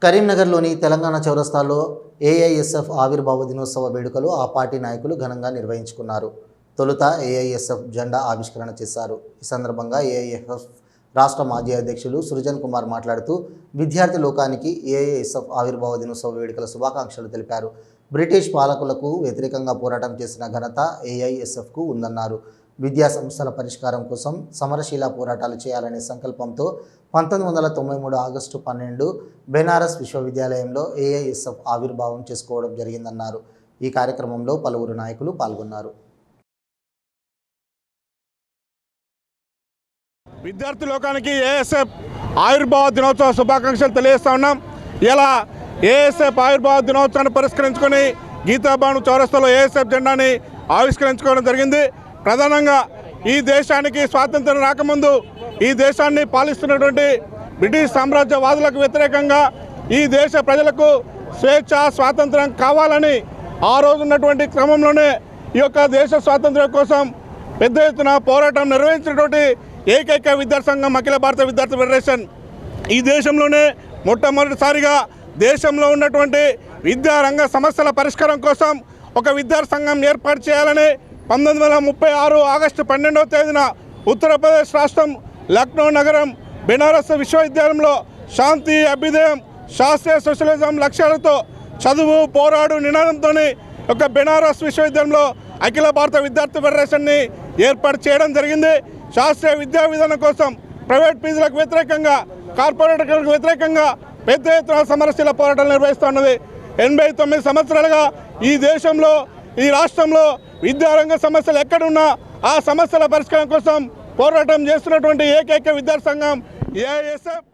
కరీంనగర్లోని తెలంగాణ చౌరస్తాలో ఏఐఎస్ఎఫ్ ఆవిర్భావ దినోత్సవ వేడుకలు ఆ పార్టీ నాయకులు ఘనంగా నిర్వహించుకున్నారు. తొలుత ఏఐఎస్ఎఫ్ జెండా ఆవిష్కరణ చేశారు. ఈ సందర్భంగా ఏఐఎస్ఎఫ్ రాష్ట్ర మాజీ అధ్యక్షులు సృజన్ కుమార్ మాట్లాడుతూ విద్యార్థి లోకానికి ఏఐఎస్ఎఫ్ ఆవిర్భావ దినోత్సవ వేడుకల శుభాకాంక్షలు తెలిపారు. బ్రిటిష్ పాలకులకు వ్యతిరేకంగా పోరాటం చేసిన ఘనత ఏఐఎస్ఎఫ్కు ఉందన్నారు. విద్యా సంస్థల పరిష్కారం కోసం సమరశీల పోరాటాలు చేయాలనే సంకల్పంతో 1993 ఆగస్టు 12 బెనారస్ విశ్వవిద్యాలయంలో ఏఐఎస్ఎఫ్ ఆవిర్భావం చేసుకోవడం జరిగిందన్నారు. ఈ కార్యక్రమంలో పలువురు నాయకులు పాల్గొన్నారు. విద్యార్థి లోకానికి ఏఎస్ఎఫ్ ఆవిర్భావ దినోత్సవ శుభాకాంక్షలు తెలియజేస్తా ఉన్నాం. ఇలా ఏఎస్ఎఫ్ ఆవిర్భావ దినోత్సవాన్ని పురస్కరించుకొని గీతాబాను చౌరస్తాలో ఏఎస్ఎఫ్ జెండాని ఆవిష్కరించుకోవడం జరిగింది. ప్రధానంగా ఈ దేశానికి స్వాతంత్రం రాకముందు ఈ దేశాన్ని పాలిస్తున్నటువంటి బ్రిటిష్ సామ్రాజ్యవాదులకు వ్యతిరేకంగా ఈ దేశ ప్రజలకు స్వేచ్ఛ స్వాతంత్రం కావాలని ఆ రోజు ఉన్నటువంటి క్రమంలోనే ఈ యొక్క దేశ స్వాతంత్రం కోసం పెద్ద ఎత్తున పోరాటం నిర్వహించినటువంటి ఏకైక విద్యార్థి సంఘం అఖిల భారత విద్యార్థి ఫెడరేషన్. ఈ దేశంలోనే మొట్టమొదటిసారిగా దేశంలో ఉన్నటువంటి విద్యారంగ సమస్యల పరిష్కారం కోసం ఒక విద్యార్థి సంఘం ఏర్పాటు చేయాలని 1936 ఆగస్టు 12వ తేదీన ఉత్తరప్రదేశ్ రాష్ట్రం లక్నో నగరం బెనారస్ విశ్వవిద్యాలయంలో శాంతి, అభ్యుదయం, శాస్త్రీయ సోషలిజం లక్ష్యాలతో చదువు పోరాడు నినాదంతో ఒక బెనారస్ విశ్వవిద్యాలయంలో అఖిల భారత విద్యార్థి ఫెడరేషన్ని ఏర్పాటు చేయడం జరిగింది. శాస్త్రీయ విద్యా విధానం కోసం ప్రైవేట్ ఫీజులకు వ్యతిరేకంగా కార్పొరేట్లకు వ్యతిరేకంగా పెద్ద ఎత్తున సమరశీల పోరాటాలు నిర్వహిస్తున్నది. 89 సంవత్సరాలుగా ఈ దేశంలో ఈ రాష్ట్రంలో విద్యారంగ సమస్యలు ఎక్కడున్నా ఆ సమస్యల పరిష్కారం కోసం పోరాటం చేస్తున్నటువంటి ఏకైక విద్యార్థి సంఘం ఏఐఎస్ఎఫ్.